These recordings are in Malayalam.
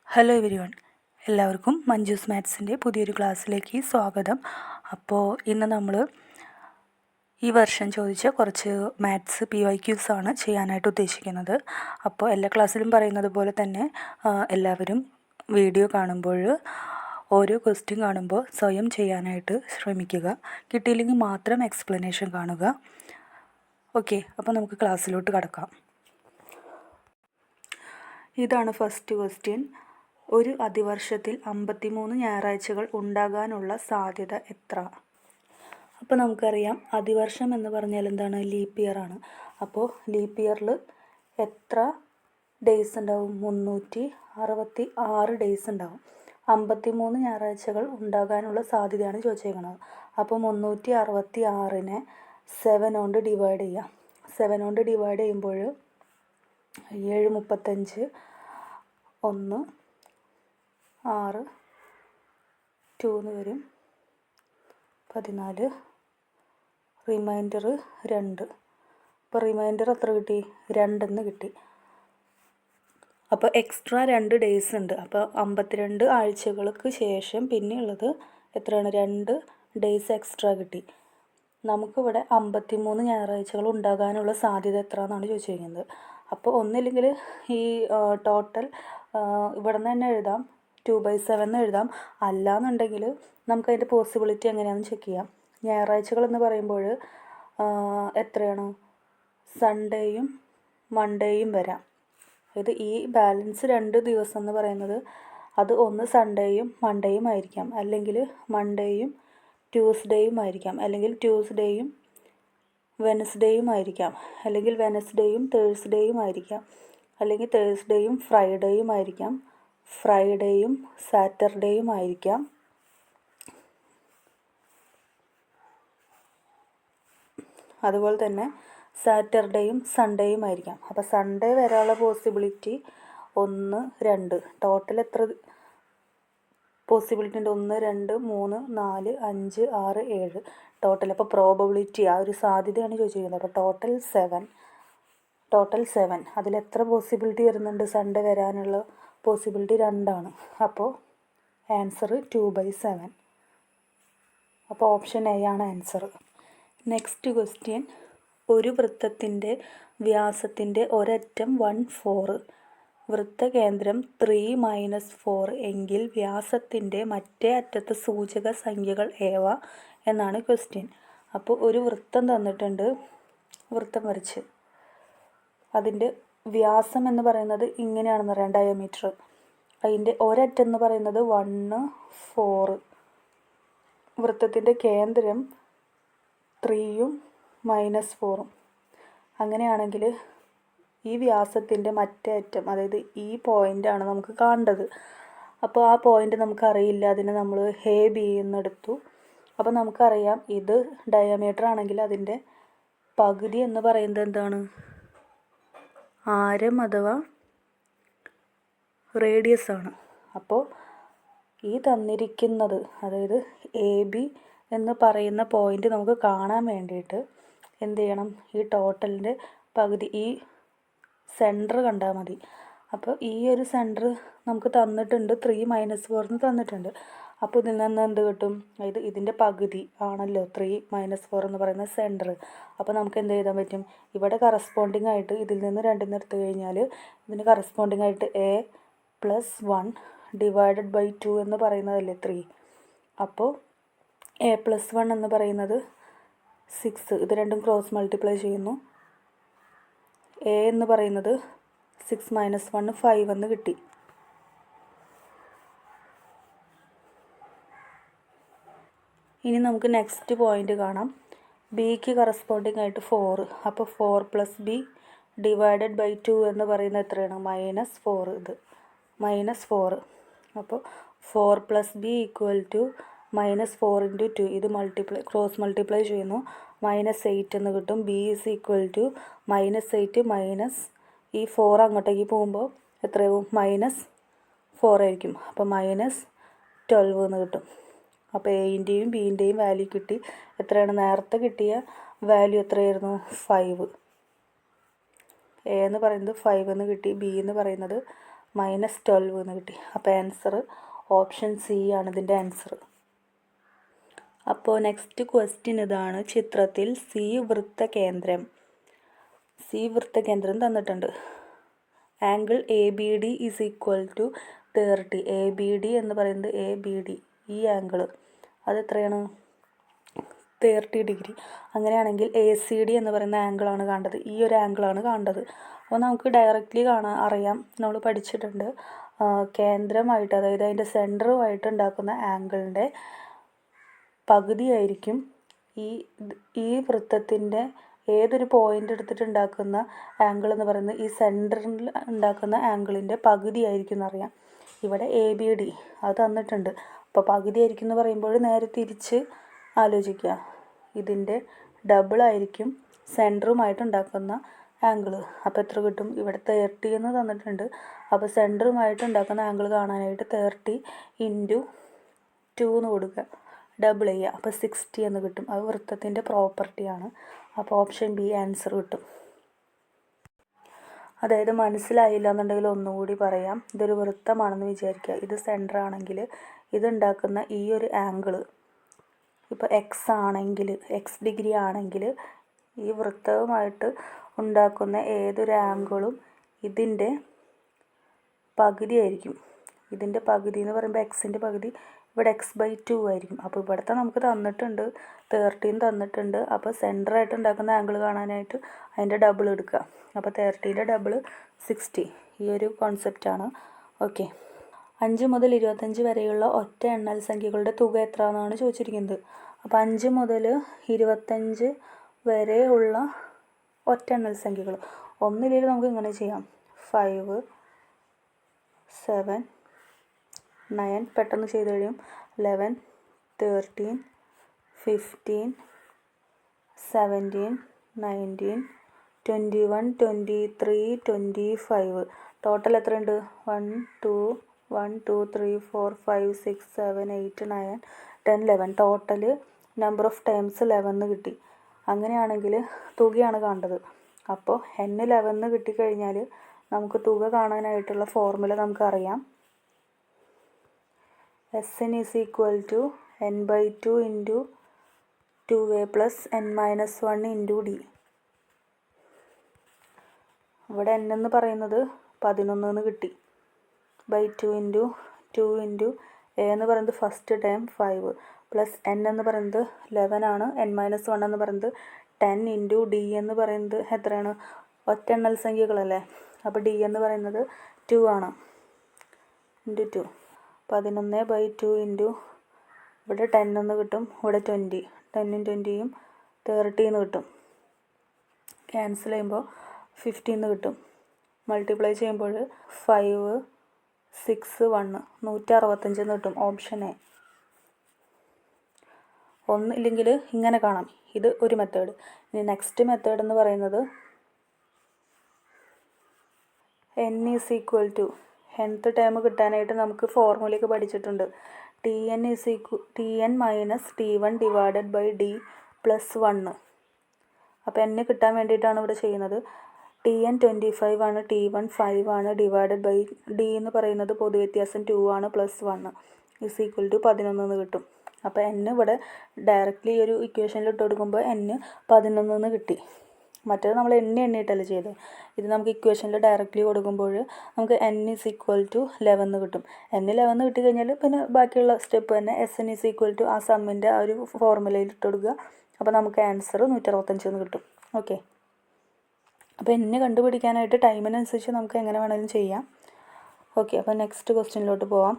ഹലോ എവരിവൺ, എല്ലാവർക്കും മഞ്ജൂസ് മാത്സിൻ്റെ പുതിയൊരു ക്ലാസ്സിലേക്ക് സ്വാഗതം. അപ്പോൾ ഇന്ന് നമ്മൾ ഈ വർഷം ചോദിച്ച കുറച്ച് മാത്സ് PYQs ആണ് ചെയ്യാനായിട്ട് ഉദ്ദേശിക്കുന്നത്. അപ്പോൾ എല്ലാ ക്ലാസ്സിലും പറയുന്നത് പോലെ തന്നെ എല്ലാവരും വീഡിയോ കാണുമ്പോൾ ഓരോ ക്വസ്റ്റ്യൻ കാണുമ്പോൾ സ്വയം ചെയ്യാനായിട്ട് ശ്രമിക്കുക. കിട്ടിയില്ലെങ്കിൽ മാത്രം എക്സ്പ്ലനേഷൻ കാണുക. ഓക്കെ, അപ്പോൾ നമുക്ക് ക്ലാസ്സിലോട്ട് കടക്കാം. ഇതാണ് ഫസ്റ്റ് ക്വസ്റ്റ്യൻ. ഒരു അതിവർഷത്തിൽ 53 ഞായറാഴ്ചകൾ ഉണ്ടാകാനുള്ള സാധ്യത എത്ര? അപ്പോൾ നമുക്കറിയാം അതിവർഷം എന്ന് പറഞ്ഞാൽ എന്താണ്? ലീപ്പ് ഇയർ ആണ്. അപ്പോൾ ലീപ്പ് ഇയറിൽ എത്ര ഡേയ്സ് ഉണ്ടാവും? 366 ഡേയ്സ് ഉണ്ടാവും. 53 ഞായറാഴ്ചകൾ ഉണ്ടാകാനുള്ള സാധ്യതയാണ് ചോദിച്ചേക്കുന്നത്. അപ്പോൾ 366നെ 7 കൊണ്ട് ഡിവൈഡ് ചെയ്യാം. 7 കൊണ്ട് ഡിവൈഡ് ചെയ്യുമ്പോൾ 7 35 1 6 2 എന്ന് വരും. 14 റിമൈൻഡർ 2. അപ്പോൾ റിമൈൻഡർ എത്ര കിട്ടി? 2 കിട്ടി. അപ്പോൾ എക്സ്ട്രാ 2 ഡേയ്സ് ഉണ്ട്. അപ്പോൾ 52 ആഴ്ചകൾക്ക് ശേഷം പിന്നെയുള്ളത് എത്രയാണ്? 2 ഡേയ്സ് എക്സ്ട്രാ കിട്ടി. നമുക്കിവിടെ 53 ഞായറാഴ്ചകൾ ഉണ്ടാകാനുള്ള സാധ്യത എത്ര എന്നാണ് ചോദിച്ചിരിക്കുന്നത്. അപ്പോൾ ഒന്നില്ലെങ്കിൽ ഈ ടോട്ടൽ ഇവിടെ നിന്ന് തന്നെ എഴുതാം, 2/7 എഴുതാം. അല്ലാന്നുണ്ടെങ്കിൽ നമുക്കതിൻ്റെ പോസിബിലിറ്റി എങ്ങനെയാണെന്ന് ചെക്ക് ചെയ്യാം. ഞായറാഴ്ചകൾ എന്ന് പറയുമ്പോൾ എത്രയാണ്? സൺഡേയും മൺഡേയും വരാം. അതായത് ഈ ബാലൻസ് 2 ദിവസം എന്ന് പറയുന്നത് അത് ഒന്ന് സൺഡേയും മൺഡേയും ആയിരിക്കാം, അല്ലെങ്കിൽ മൺഡേയും ട്യൂസ്ഡേയും ആയിരിക്കാം, അല്ലെങ്കിൽ ട്യൂസ്ഡേയും വെനസ്ഡേയും ആയിരിക്കാം, അല്ലെങ്കിൽ വെനസ്ഡേയും തേഴ്സ്ഡേയും ആയിരിക്കാം, അല്ലെങ്കിൽ തേഴ്സ്ഡേയും ഫ്രൈഡേയും ആയിരിക്കാം, ഫ്രൈഡേയും സാറ്റർഡേയും ആയിരിക്കാം, അതുപോലെ തന്നെ സാറ്റർഡേയും സൺഡേയും ആയിരിക്കാം. അപ്പോൾ സൺഡേ വരാനുള്ള പോസിബിലിറ്റി 1 2 ടോട്ടൽ എത്ര പോസിബിലിറ്റി ഉണ്ട്? 1 2 3 4 5 6 7 ടോട്ടൽ. അപ്പോൾ പ്രോബബിലിറ്റി ആ ഒരു സാധ്യതയാണ് ചോദിച്ചിരിക്കുന്നത്. അപ്പോൾ ടോട്ടൽ 7 അതിലെത്ര പോസിബിലിറ്റി വരുന്നുണ്ട്? സൺഡേ വരാനുള്ള പോസിബിലിറ്റി 2 ആണ്. അപ്പോൾ ആൻസർ 2/7. അപ്പോൾ ഓപ്ഷൻ എ ആണ് ആൻസർ. Next question. ഒരു വൃത്തത്തിൻ്റെ വ്യാസത്തിൻ്റെ ഒരറ്റം 1/4, വൃത്തകേന്ദ്രം 3 - 4 എങ്കിൽ വ്യാസത്തിൻ്റെ മറ്റേ അറ്റത്ത് സൂചക സംഖ്യകൾ ഏവ എന്നാണ് ക്വസ്റ്റ്യൻ. അപ്പോൾ ഒരു വൃത്തം തന്നിട്ടുണ്ട്, വൃത്തം വരച്ച് അതിൻ്റെ വ്യാസം എന്ന് പറയുന്നത് ഇങ്ങനെയാണെന്ന് പറയാം, ഡയമീറ്റർ. അതിൻ്റെ ഒരറ്റം എന്ന് പറയുന്നത് 1 4, വൃത്തത്തിൻ്റെ കേന്ദ്രം 3 - 4. അങ്ങനെയാണെങ്കിൽ ഈ വ്യാസത്തിൻ്റെ മറ്റേ അറ്റം, അതായത് ഈ പോയിൻ്റാണ് നമുക്ക് കാണേണ്ടത്. അപ്പോൾ ആ പോയിൻ്റ് നമുക്കറിയില്ല, അതിനെ നമ്മൾ എ ബി എന്നെടുത്തു. അപ്പോൾ നമുക്കറിയാം ഇത് ഡയമീറ്റർ ആണെങ്കിൽ അതിൻ്റെ പകുതി എന്ന് പറയുന്നത് എന്താണ്? ആരം അഥവാ റേഡിയസ് ആണ്. അപ്പോൾ ഈ തന്നിരിക്കുന്നത്, അതായത് എ ബി എന്ന് പറയുന്ന പോയിൻ്റ് നമുക്ക് കാണാൻ വേണ്ടിയിട്ട് എന്ത് ചെയ്യണം? ഈ ടോട്ടലിൻ്റെ പകുതി, ഈ സെൻറ്റർ കണ്ടാൽ മതി. അപ്പോൾ ഈ ഒരു സെൻറ്റർ നമുക്ക് തന്നിട്ടുണ്ട്, 3 - 4 എന്ന് തന്നിട്ടുണ്ട്. അപ്പോൾ ഇതിൽ നിന്ന് എന്ത് കിട്ടും? അതായത് ഇതിൻ്റെ പകുതി ആണല്ലോ 3 - 4 എന്ന് പറയുന്ന സെൻറ്റർ. അപ്പോൾ നമുക്ക് എന്ത് എഴുതാൻ പറ്റും? ഇവിടെ കറസ്പോണ്ടിങ് ആയിട്ട് ഇതിൽ നിന്ന് 2 എടുത്തു കഴിഞ്ഞാൽ ഇതിന് കറസ്പോണ്ടിങ് ആയിട്ട് a+1 / 2 എന്ന് പറയുന്നതല്ലേ 3. അപ്പോൾ a+1 എന്ന് പറയുന്നത് 6. ഇത് രണ്ടും ക്രോസ് മൾട്ടിപ്ലൈ ചെയ്യുന്നു. എ എന്ന് പറയുന്നത് 6 - 1 5 എന്ന് കിട്ടി. ഇനി നമുക്ക് നെക്സ്റ്റ് പോയിൻ്റ് കാണാം. ബിക്ക് കറസ്പോണ്ടിങ് ആയിട്ട് 4. അപ്പോൾ 4 + b / 2 എന്ന് പറയുന്നത് എത്രയാണ്? -4. ഇത് -4. അപ്പോൾ 4 + b = -4 × 2. ഇത് ക്രോസ് മൾട്ടിപ്ലൈ ചെയ്യുന്നു. -8 എന്ന് കിട്ടും. b = -8 ഈ 4 അങ്ങോട്ടേക്ക് പോകുമ്പോൾ എത്രയാവും? -4 ആയിരിക്കും. അപ്പോൾ -12 എന്ന് കിട്ടും. അപ്പോൾ എൻ്റെയും ബിൻ്റെയും വാല്യൂ കിട്ടി. എത്രയാണ്? നേരത്തെ കിട്ടിയ വാല്യൂ എത്രയായിരുന്നു? 5. എ എന്ന് പറയുന്നത് 5 എന്ന് കിട്ടി, ബി എന്ന് പറയുന്നത് -12 എന്ന് കിട്ടി. അപ്പോൾ ആൻസർ ഓപ്ഷൻ സി ആണ് ഇതിൻ്റെ ആൻസർ. അപ്പോൾ നെക്സ്റ്റ് ക്വസ്റ്റ്യൻ ഇതാണ്. ചിത്രത്തിൽ സി വൃത്തകേന്ദ്രം തന്നിട്ടുണ്ട്. Angle A B D is equal to 30. A B D എന്ന് പറയുന്നത് ഈ ആംഗിൾ അത് എത്രയാണ്? 30 ഡിഗ്രി. അങ്ങനെയാണെങ്കിൽ എ സി ഡി എന്ന് പറയുന്ന ആംഗിളാണ് കാണേണ്ടത്. ഈ ഒരു ആംഗിളാണ് കാണേണ്ടത്. അപ്പോൾ നമുക്ക് ഡയറക്റ്റ്ലി അറിയാം, നമ്മൾ പഠിച്ചിട്ടുണ്ട്, കേന്ദ്രമായിട്ട് അതായത് അതിൻ്റെ സെൻറ്ററുമായിട്ട് ഉണ്ടാക്കുന്ന ആംഗിളിൻ്റെ പകുതിയായിരിക്കും ഈ വൃത്തത്തിൻ്റെ ഏതൊരു പോയിൻ്റ് എടുത്തിട്ട് ഉണ്ടാക്കുന്ന ആംഗിൾ എന്ന് പറയുന്നത് ഈ സെൻറ്ററിൽ ഉണ്ടാക്കുന്ന ആംഗിളിൻ്റെ പകുതിയായിരിക്കും എന്നറിയാം. ഇവിടെ എ ബി ഡി അത് തന്നിട്ടുണ്ട്. അപ്പോൾ പകുതിയായിരിക്കും എന്ന് പറയുമ്പോൾ നേരെ തിരിച്ച് ആലോചിക്കുക. ഇതിൻ്റെ ഡബിളായിരിക്കും സെൻറ്ററുമായിട്ട് ഉണ്ടാക്കുന്ന ആംഗിൾ. അപ്പോൾ എത്ര കിട്ടും? ഇവിടെ 30 എന്ന് തന്നിട്ടുണ്ട്. അപ്പോൾ സെൻറ്ററുമായിട്ട് ഉണ്ടാക്കുന്ന ആംഗിൾ കാണാനായിട്ട് 30 × 2 എന്ന് കൊടുക്കുക, ഡബിൾ ചെയ്യുക. അപ്പോൾ 60 എന്ന് കിട്ടും. അത് വൃത്തത്തിൻ്റെ പ്രോപ്പർട്ടിയാണ്. അപ്പോൾ ഓപ്ഷൻ ബി ആൻസർ കിട്ടും. അതായത് മനസ്സിലായില്ല എന്നുണ്ടെങ്കിൽ ഒന്നുകൂടി പറയാം. ഇതൊരു വൃത്തമാണെന്ന് വിചാരിക്കുക. ഇത് സെൻറ്റർ ആണെങ്കിൽ ഇതുണ്ടാക്കുന്ന ഈ ഒരു ആംഗിൾ ഇപ്പോൾ എക്സ് ഡിഗ്രി ആണെങ്കിൽ ഈ വൃത്തവുമായിട്ട് ഉണ്ടാക്കുന്ന ഏതൊരു ആംഗിളും ഇതിൻ്റെ പകുതിയായിരിക്കും. ഇതിൻ്റെ പകുതി എന്ന് പറയുമ്പോൾ എക്സിൻ്റെ പകുതി ഇവിടെ x/2 ആയിരിക്കും. അപ്പോൾ ഇവിടുത്തെ നമുക്ക് തന്നിട്ടുണ്ട് 30 തന്നിട്ടുണ്ട്. അപ്പോൾ സെൻറ്ററായിട്ട് ഉണ്ടാക്കുന്ന ആംഗിൾ കാണാനായിട്ട് അതിൻ്റെ ഡബിൾ എടുക്കുക. അപ്പോൾ 30ൻ്റെ ഡബിൾ 60. ഈ ഒരു കോൺസെപ്റ്റാണ്. ഓക്കെ. 5 മുതൽ 25 വരെയുള്ള ഒറ്റ എണ്ണൽ സംഖ്യകളുടെ തുക എത്ര എന്നാണ് ചോദിച്ചിരിക്കുന്നത്. അപ്പോൾ 5 മുതൽ 25 വരെ ഉള്ള ഒറ്റ എണ്ണൽ സംഖ്യകൾ ഒന്നില്ലെങ്കിൽ നമുക്ക് ഇങ്ങനെ ചെയ്യാം. 5, 7, 9 പെട്ടെന്ന് ചെയ്ത് കഴിയും. 11, 13, 15, 17, 19, 21, 23, 25. ടോട്ടൽ എത്രയുണ്ട്? 1, 2, 3, 4, 5, 6, 7, 8, 9, 10, 11. ടോട്ടൽ നമ്പർ ഓഫ് ടൈംസ് 11 കിട്ടി. അങ്ങനെയാണെങ്കിൽ തുകയാണ് കാണേണ്ടത്. അപ്പോൾ n11 കിട്ടിക്കഴിഞ്ഞാൽ നമുക്ക് തുക കാണാനായിട്ടുള്ള ഫോർമുല നമുക്കറിയാം. Sn is equal to n/2 × 2a + n-1 × d. ഇവിടെ n എന്ന് പറയുന്നത് 11 എന്ന് കിട്ടി. /2 × 2 × a എന്ന് പറയുന്നത് ഫസ്റ്റ് ടൈം 5 പ്ലസ് n എന്ന് പറയുന്നത് 11 ആണ്. n-1 എന്ന് പറയുന്നത് 10 × d എന്ന് പറയുന്നത് എത്രയാണ്? ഒറ്റ എണ്ണൽ സംഖ്യകളല്ലേ. അപ്പോൾ d എന്ന് പറയുന്നത് 2 ആണ്. × 2 11/2 × ഇവിടെ 10 എന്ന് കിട്ടും. ഇവിടെ 20. 10ഉം 20യും 30 എന്ന് കിട്ടും. ക്യാൻസൽ ചെയ്യുമ്പോൾ 50 എന്ന് കിട്ടും. മൾട്ടിപ്ലൈ ചെയ്യുമ്പോൾ 5, 6, 1 165 എന്ന് കിട്ടും. Option A. ഒന്നില്ലെങ്കിൽ ഇങ്ങനെ കാണാം. ഇത് ഒരു മെത്തേഡ്. ഇനി നെക്സ്റ്റ് മെത്തേഡ് എന്ന് പറയുന്നത് n is equal to nth term കിട്ടാനായിട്ട് നമുക്ക് ഫോർമുലയൊക്കെ പഠിച്ചിട്ടുണ്ട്. Tn - T1 divided by d + 1. അപ്പോൾ n കിട്ടാൻ വേണ്ടിയിട്ടാണ് ഇവിടെ ചെയ്യുന്നത്. Tn 25 ആണ്, T1 5 ആണ്, ഡിവൈഡഡ് ബൈ d എന്ന് പറയുന്നത് പൊതുവ്യത്യാസം 2 ആണ്, +1 ഈസ് ഈക്വൽ ടു 11 എന്ന് കിട്ടും. അപ്പോൾ n ഇവിടെ ഡയറക്റ്റ്ലി ഈ ഒരു ഇക്വേഷനിൽ ഇട്ട് കൊടുക്കുമ്പോൾ n 11 എന്ന് കിട്ടി. മറ്റേത് നമ്മൾ എണ്ണിയിട്ടല്ല ചെയ്തത്. ഇത് നമുക്ക് ഇക്വേഷനിൽ ഡയറക്റ്റ്ലി കൊടുക്കുമ്പോൾ നമുക്ക് n ഈസ് ഈക്വൽ ടു 11 കിട്ടും. n 11 കിട്ടിക്കഴിഞ്ഞാൽ പിന്നെ ബാക്കിയുള്ള സ്റ്റെപ്പ് തന്നെ Sn ഈസ് ഈക്വൽ ടു ആ സമ്മിൻ്റെ ആ ഒരു ഫോർമുലയിൽ ഇട്ട് കൊടുക്കുക. അപ്പോൾ നമുക്ക് ആൻസർ 165 എന്ന് കിട്ടും. ഓക്കെ. അപ്പോൾ n കണ്ടുപിടിക്കാനായിട്ട് ടൈമിനനുസരിച്ച് നമുക്ക് എങ്ങനെ വേണമെങ്കിലും ചെയ്യാം. ഓക്കെ. അപ്പോൾ നെക്സ്റ്റ് ക്വസ്റ്റ്യനിലോട്ട് പോവാം.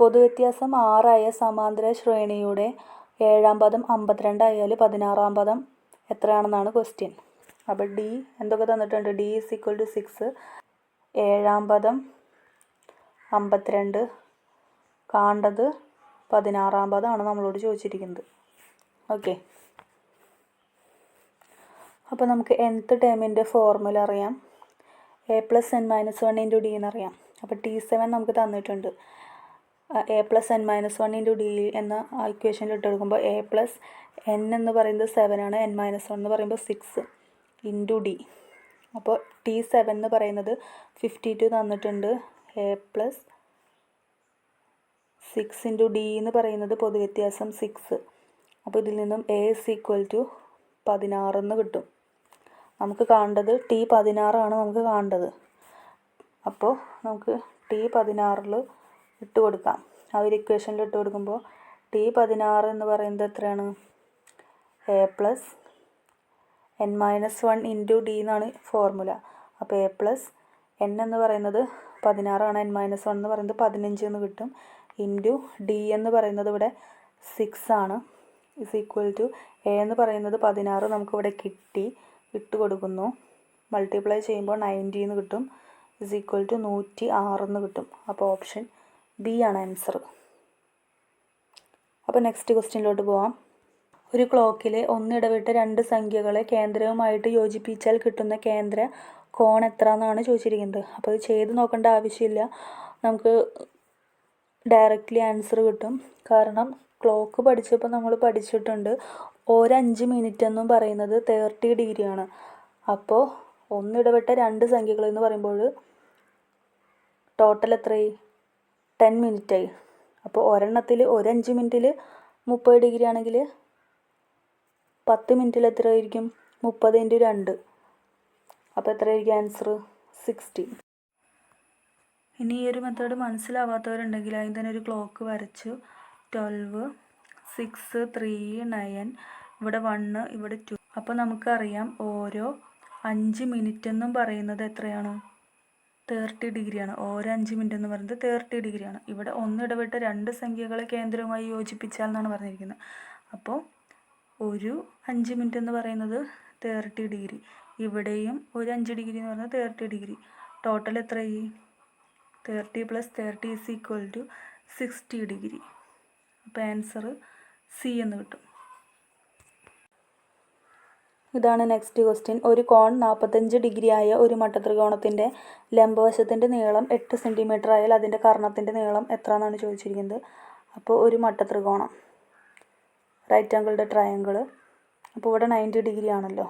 പൊതുവ്യത്യാസം 6 ആയ സമാന്തര ശ്രേണിയുടെ 7ാം പദം 52 ആയാൽ 16ാം പദം എത്രയാണെന്നാണ് ക്വസ്റ്റ്യൻ. അപ്പോൾ d എന്തൊക്കെ തന്നിട്ടുണ്ട്? d ഈസ് ഈക്വൽ ടു 6, 7ാം പദം 52, കാണേണ്ടത് 16ാം പദമാണ് നമ്മളോട് ചോദിച്ചിരിക്കുന്നത്. ഓക്കെ. അപ്പോൾ നമുക്ക് nth ടേമിൻ്റെ ഫോർമുല അറിയാം. a + n-1 × d എന്നറിയാം. അപ്പോൾ T7 നമുക്ക് തന്നിട്ടുണ്ട്. a + n-1 × d എന്ന ഇക്വേഷനിൽ ഇട്ട് കൊടുക്കുമ്പോൾ a + n എന്ന് പറയുന്നത് 7 ആണ്, n-1 എന്ന് പറയുമ്പോൾ 6 × d. അപ്പോൾ T7 എന്ന് പറയുന്നത് 52 തന്നിട്ടുണ്ട്. A+6 × D എന്ന് പറയുന്നത് പൊതുവ്യത്യാസം 6. അപ്പോൾ ഇതിൽ നിന്നും A = 16 എന്ന് കിട്ടും. നമുക്ക് കാണേണ്ടത് T16 ആണ് നമുക്ക് കാണേണ്ടത്. അപ്പോൾ നമുക്ക് T16 ഇട്ട് കൊടുക്കാം. ആ ഒരു ഇക്വേഷനിൽ ഇട്ട് കൊടുക്കുമ്പോൾ T16 എന്ന് പറയുന്നത് എത്രയാണ്? A+n-1 × D എന്നാണ് ഫോർമുല. അപ്പോൾ A+n എന്ന് പറയുന്നത് 16 ആണ്, n-1 എന്ന് പറയുന്നത് 15 എന്ന് കിട്ടും. D എന്ന് പറയുന്നത് ഇവിടെ 6 ആണ്. = A എന്ന് പറയുന്നത് 16 നമുക്കിവിടെ കിട്ടി, ഇട്ട് കൊടുക്കുന്നു. മൾട്ടിപ്ലൈ ചെയ്യുമ്പോൾ 90 എന്ന് കിട്ടും. = 106 എന്ന് കിട്ടും. അപ്പോൾ ഓപ്ഷൻ ബി ആണ് ആൻസർ. അപ്പോൾ നെക്സ്റ്റ് ക്വസ്റ്റ്യനിലോട്ട് പോവാം. ഒരു ക്ലോക്കിലെ ഒന്നിടവിട്ട് 2 സംഖ്യകളെ കേന്ദ്രവുമായിട്ട് യോജിപ്പിച്ചാൽ കിട്ടുന്ന കേന്ദ്ര കോൺ എത്ര എന്നാണ് ചോദിച്ചിരിക്കുന്നത്. അപ്പോൾ ഇത് ചെയ്ത് നോക്കേണ്ട ആവശ്യമില്ല, നമുക്ക് ഡയറക്റ്റ്ലി ആൻസർ കിട്ടും. കാരണം ക്ലോക്ക് പഠിച്ചപ്പോൾ നമ്മൾ പഠിച്ചിട്ടുണ്ട് ഒരു 5 മിനിറ്റ് എന്നും പറയുന്നത് 30 ഡിഗ്രിയാണ്. അപ്പോൾ ഒന്നിടവിട്ട 2 സംഖ്യകൾ എന്ന് പറയുമ്പോൾ ടോട്ടൽ എത്രയായി? 10 മിനിറ്റായി. അപ്പോൾ ഒരെണ്ണത്തിൽ ഒരു 5 മിനിറ്റിൽ 30 ഡിഗ്രി ആണെങ്കിൽ 10 മിനിറ്റിൽ എത്ര ആയിരിക്കും? 30 × 2. അപ്പോൾ എത്രയായിരിക്കും ആൻസർ? 60. ഇനി ഈ ഒരു മെത്തേഡ് മനസ്സിലാവാത്തവരുണ്ടെങ്കിൽ അതിന് തന്നെ ഒരു ക്ലോക്ക് വരച്ചു. 12, 6, 3, 9, ഇവിടെ 1, ഇവിടെ 2. അപ്പോൾ നമുക്കറിയാം ഓരോ 5 മിനിറ്റ് എന്നും പറയുന്നത് എത്രയാണ്? 30 ഡിഗ്രിയാണ്. ഓരോ 5 മിനിറ്റ് എന്ന് പറയുന്നത് 30 ഡിഗ്രിയാണ്. ഇവിടെ ഒന്നിടവിട്ട് 2 സംഖ്യകളെ കേന്ദ്രവുമായി യോജിപ്പിച്ചാൽ എന്നാണ് പറഞ്ഞിരിക്കുന്നത്. അപ്പോൾ ഒരു 5 മിനിറ്റ് എന്ന് പറയുന്നത് 30 ഡിഗ്രി, ഇവിടെയും ഒരു 5 ഡിഗ്രി എന്ന് പറയുന്നത് 30 ഡിഗ്രി. ടോട്ടൽ എത്രയായി? 30 + 30 = 60 ഡിഗ്രി. അപ്പോൾ ആൻസർ സി എന്ന് കിട്ടും. ഇതാണ് നെക്സ്റ്റ് ക്വസ്റ്റ്യൻ. ഒരു കോൺ 45 ഡിഗ്രി ആയ ഒരു മട്ടത്രികോണത്തിൻ്റെ ലംബവശത്തിൻ്റെ നീളം 8 സെൻറ്റിമീറ്റർ ആയാൽ അതിൻ്റെ കർണത്തിൻ്റെ നീളം എത്ര എന്നാണ് ചോദിച്ചിരിക്കുന്നത്. അപ്പോൾ ഒരു മട്ടത്രികോണം, റൈറ്റ് ആംഗിളുടെ ട്രയാങ്കിൾ. അപ്പോൾ ഇവിടെ 90 ഡിഗ്രി ആണല്ലോ.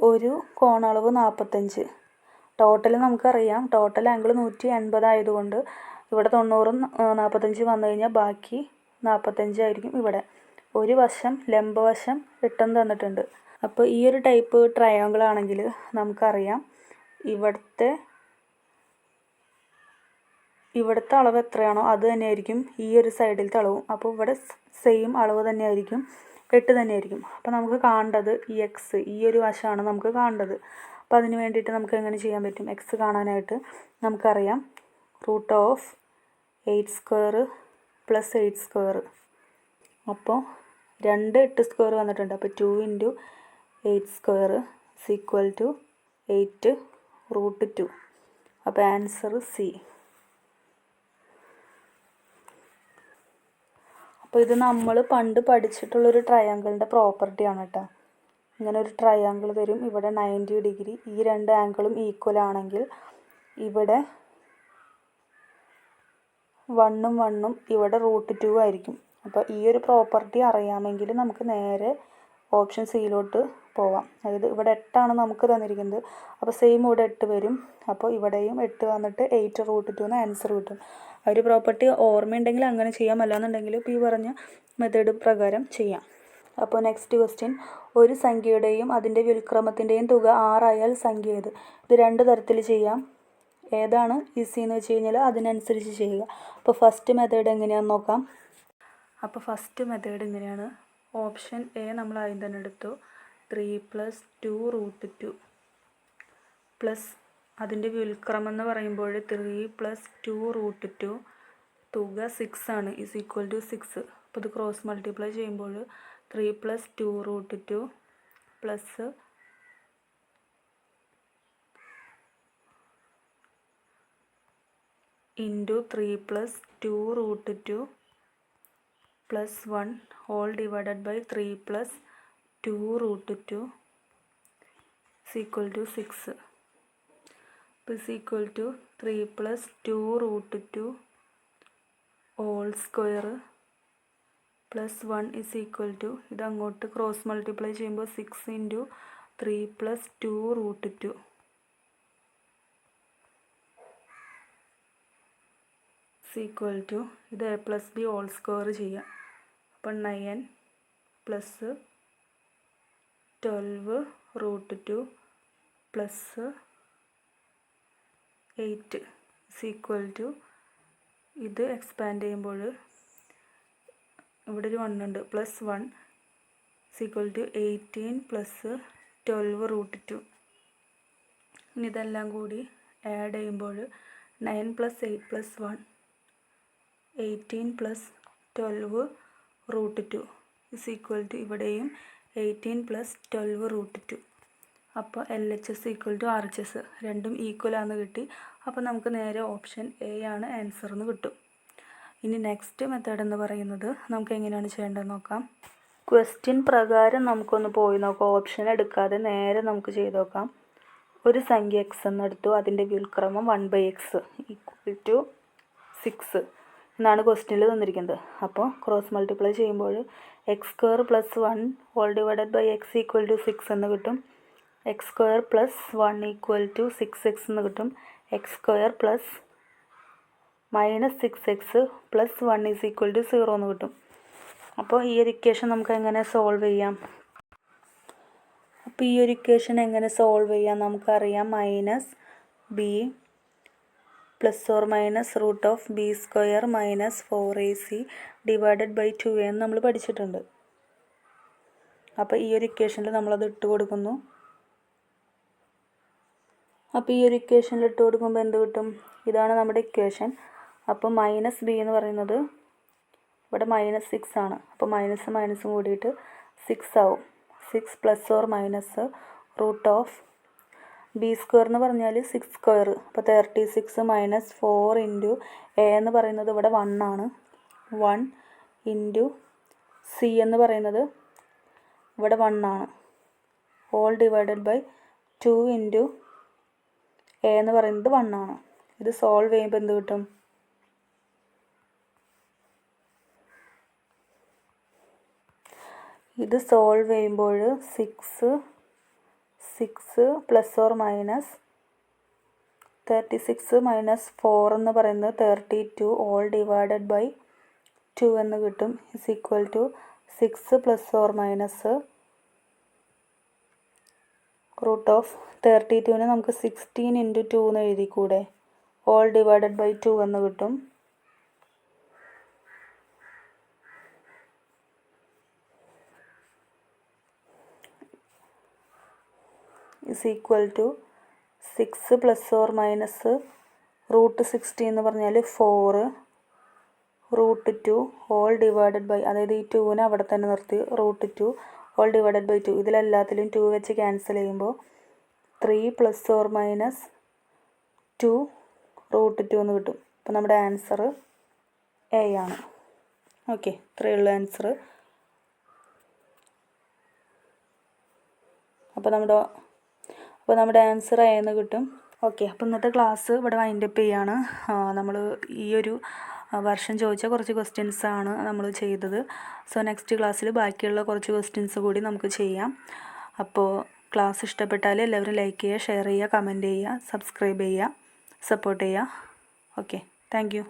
ഒരു കോണളവ് 45. ടോട്ടൽ നമുക്കറിയാം, ടോട്ടൽ ആംഗിൾ 180 ആയതുകൊണ്ട് ഇവിടെ 90 45 വന്നു കഴിഞ്ഞാൽ ബാക്കി 45 ആയിരിക്കും ഇവിടെ. ഒരു വശം ലംബവശം 8 തന്നിട്ടുണ്ട്. അപ്പോൾ ഈ ഒരു ടൈപ്പ് ട്രയാങ്കിൾ ആണെങ്കിൽ നമുക്കറിയാം ഇവിടുത്തെ അളവ് എത്രയാണോ അത് തന്നെയായിരിക്കും ഈ ഒരു സൈഡിലത്തെ അളവും. അപ്പോൾ ഇവിടെ സെയിം അളവ് തന്നെയായിരിക്കും, 8 തന്നെയായിരിക്കും. അപ്പോൾ നമുക്ക് കാണേണ്ടത് ഈ എക്സ്, ഈ ഒരു വശമാണ് നമുക്ക് കാണേണ്ടത്. അപ്പോൾ അതിന് വേണ്ടിയിട്ട് നമുക്ക് എങ്ങനെ ചെയ്യാൻ പറ്റും? എക്സ് കാണാനായിട്ട് നമുക്കറിയാം √8² + 8². അപ്പോൾ 2 8² വന്നിട്ടുണ്ട്. അപ്പോൾ 2 × 8² = 8 √2. അപ്പോൾ ആൻസർ സി. അപ്പോൾ ഇത് നമ്മൾ പണ്ട് പഠിച്ചിട്ടുള്ളൊരു ട്രയാങ്കിളിൻ്റെ പ്രോപ്പർട്ടിയാണ് കേട്ടോ. ഇങ്ങനെ ഒരു ട്രയാങ്കിൾ തരും, ഇവിടെ 90 ഡിഗ്രി, ഈ 2 ആംഗിളും ഈക്വൽ ആണെങ്കിൽ ഇവിടെ 1ഉം 1ഉം ഇവിടെ √2 ആയിരിക്കും. അപ്പോൾ ഈ ഒരു പ്രോപ്പർട്ടി അറിയാമെങ്കിൽ നമുക്ക് നേരെ ഓപ്ഷൻ സിയിലോട്ട് പോവാം. അതായത് ഇവിടെ 8 നമുക്ക് തന്നിരിക്കുന്നത്, അപ്പോൾ സെയിം ഇവിടെ 8 വരും. അപ്പോൾ ഇവിടെയും 8 വന്നിട്ട് 8 √2 എന്ന് ആൻസർ കിട്ടും. ആ ഒരു പ്രോപ്പർട്ടി ഓർമ്മയുണ്ടെങ്കിൽ അങ്ങനെ ചെയ്യാം, അല്ലാന്നുണ്ടെങ്കിൽ ഇപ്പോൾ ഈ പറഞ്ഞ മെത്തേഡ് പ്രകാരം ചെയ്യാം. അപ്പോൾ നെക്സ്റ്റ് ക്വസ്റ്റ്യൻ. ഒരു സംഖ്യയുടെയും അതിൻ്റെ വ്യുൽക്രമത്തിൻ്റെയും തുക 6 ആയാൽ സംഖ്യ ഏത്? ഇത് 2 തരത്തിൽ ചെയ്യാം. ഏതാണ് ഈസി എന്ന് വെച്ച് കഴിഞ്ഞാൽ അതിനനുസരിച്ച് ചെയ്യുക. അപ്പോൾ ഫസ്റ്റ് മെത്തേഡ് എങ്ങനെയാണെന്ന് നോക്കാം. അപ്പോൾ ഫസ്റ്റ് മെത്തേഡ് ഇങ്ങനെയാണ്. ഓപ്ഷൻ എ നമ്മൾ ആദ്യം തന്നെ എടുത്തു. 3 + 2 √2 പ്ലസ് അതിൻ്റെ വ്യുൽക്രമം എന്ന് പറയുമ്പോൾ 3 + 2 √2, തുക 6 ആണ്, = 6. അപ്പോൾ ഇത് ക്രോസ് മൾട്ടിപ്ലൈ ചെയ്യുമ്പോൾ 3 + 2 √2 plus into 3 + 2 √2 plus 1 whole divided by 3 + 2 √2 = 6. = 3 + 2 √2 whole square plus 1 = ഇത് അങ്ങോട്ട് ക്രോസ് മൾട്ടിപ്ലൈ ചെയ്യുമ്പോൾ 6 × 3 + 2 √2 ഈക്വൽ ടു ഇത് a + b ഹോൾ സ്ക്വയർ ചെയ്യാം. അപ്പം 9 + 12 √2 + 8 ഈക്വൽ ടു ഇത് എക്സ്പാൻഡ് ചെയ്യുമ്പോൾ ഇവിടെ ഒരു 1 ഉണ്ട് +1 ഈക്വൽ ടു 18 + 12 √2. ഇനി ഇതെല്ലാം കൂടി ആഡ് ചെയ്യുമ്പോൾ 9 + 8 + 1 18 + 12 √2 ഈക്വൽ ടു ഇവിടെയും 18 + 12 √2. അപ്പോൾ LHS ഈക്വൽ ടു RHS രണ്ടും ഈക്വൽ ആണെന്ന് കിട്ടി. അപ്പോൾ നമുക്ക് നേരെ ഓപ്ഷൻ എ ആണ് ആൻസർ എന്ന് കിട്ടും. ഇനി നെക്സ്റ്റ് മെത്തേഡ് എന്ന് പറയുന്നത് നമുക്ക് എങ്ങനെയാണ് ചെയ്യേണ്ടതെന്ന് നോക്കാം. ക്വസ്റ്റ്യൻ പ്രകാരം നമുക്കൊന്ന് പോയി നോക്കാം. ഓപ്ഷൻ എടുക്കാതെ നേരെ നമുക്ക് ചെയ്ത് നോക്കാം. ഒരു സംഖ്യ x എന്നെടുത്തു. അതിൻ്റെ വ്യുൽക്രമം 1/x ഈക്വൽ ടു 6 എന്നാണ് ക്വസ്റ്റ്യനിൽ തന്നിരിക്കുന്നത്. അപ്പോൾ ക്രോസ് മൾട്ടിപ്ലൈ ചെയ്യുമ്പോൾ x² + 1 whole divided by x equal to 6 എന്ന് കിട്ടും. x² + 1 ഈക്വൽ ടു 6x എന്ന് കിട്ടും. x² + -6x + 1 is equal to 0 എന്ന് കിട്ടും. അപ്പോൾ ഈ ഒരു ഇക്വേഷൻ നമുക്ക് എങ്ങനെ സോൾവ് ചെയ്യാം? അപ്പോൾ ഈ ഒരു ഇക്വേഷൻ എങ്ങനെ സോൾവ് ചെയ്യാം? നമുക്കറിയാം -b ± √b² - 4ac divided by 2a എന്ന് നമ്മൾ പഠിച്ചിട്ടുണ്ട്. അപ്പോൾ ഈ ഒരു ഇക്വേഷനിൽ നമ്മളത് ഇട്ട് കൊടുക്കുന്നു. അപ്പോൾ ഈ ഒരു ഇക്വേഷനിൽ ഇട്ട് കൊടുക്കുമ്പോൾ എന്ത് കിട്ടും? ഇതാണ് നമ്മുടെ ഇക്വേഷൻ. അപ്പോൾ -b എന്ന് പറയുന്നത് ഇവിടെ -6 ആണ്. അപ്പോൾ മൈനസും മൈനസും കൂടിയിട്ട് 6 ആവും. 6 ± √b² എന്ന് പറഞ്ഞാൽ 6². അപ്പോൾ 36 - 4 × a എന്ന് പറയുന്നത് ഇവിടെ 1 ആണ്. 1 × c എന്ന് പറയുന്നത് ഇവിടെ 1 ആണ്. ഹോൾ ഡിവൈഡഡ് ബൈ 2 × a എന്ന് പറയുന്നത് 1 ആണ്. ഇത് സോൾവ് ചെയ്യുമ്പോൾ എന്ത് കിട്ടും? ഇത് സോൾവ് ചെയ്യുമ്പോൾ 6 ± 36 - 4 എന്ന് പറയുന്നത് 32 ഹോൾ ഡിവൈഡഡ് ബൈ 2 എന്ന് കിട്ടും. ഈക്വൽ ടു 6 ± √32നെ നമുക്ക് 16 × 2 എന്ന് എഴുതിക്കൂടെ? ഹോൾ ഡിവൈഡഡ് ബൈ 2 എന്ന് കിട്ടും. ഈക്വൽ ടു 6 ± √16 എന്ന് പറഞ്ഞാൽ 4 √2 ഹോൾ ഡിവൈഡഡ് ബൈ, അതായത് ഈ 2നെ അവിടെ തന്നെ നിർത്തി, √2 ഹോൾ ഡിവൈഡഡ് ബൈ 2. ഇതിലെല്ലാത്തിലും 2 വെച്ച് ക്യാൻസൽ ചെയ്യുമ്പോൾ 3 ± 2 √2 എന്ന് കിട്ടും. അപ്പോൾ നമ്മുടെ ആൻസർ എ ആണ്. ഓക്കെ, ഇത്രയേ ഉള്ളൂ ആൻസർ. അപ്പോൾ നമ്മുടെ ആൻസർ എ എന്ന് കിട്ടും. ഓക്കെ, അപ്പോൾ ഇന്നത്തെ ക്ലാസ് ഇവിടെ വൈൻഡപ്പ് ചെയ്യാണ്. നമ്മൾ ഈ ഒരു വർഷം ചോദിച്ച കുറച്ച് ക്വസ്റ്റ്യൻസാണ് നമ്മൾ ചെയ്തത്. സോ നെക്സ്റ്റ് ക്ലാസ്സിൽ ബാക്കിയുള്ള കുറച്ച് ക്വസ്റ്റ്യൻസ് കൂടി നമുക്ക് ചെയ്യാം. അപ്പോൾ ക്ലാസ് ഇഷ്ടപ്പെട്ടാൽ എല്ലാവരും ലൈക്ക് ചെയ്യുക, ഷെയർ ചെയ്യുക, കമൻറ്റ് ചെയ്യുക, സബ്സ്ക്രൈബ് ചെയ്യുക, സപ്പോർട്ട് ചെയ്യുക. Okay, thank you.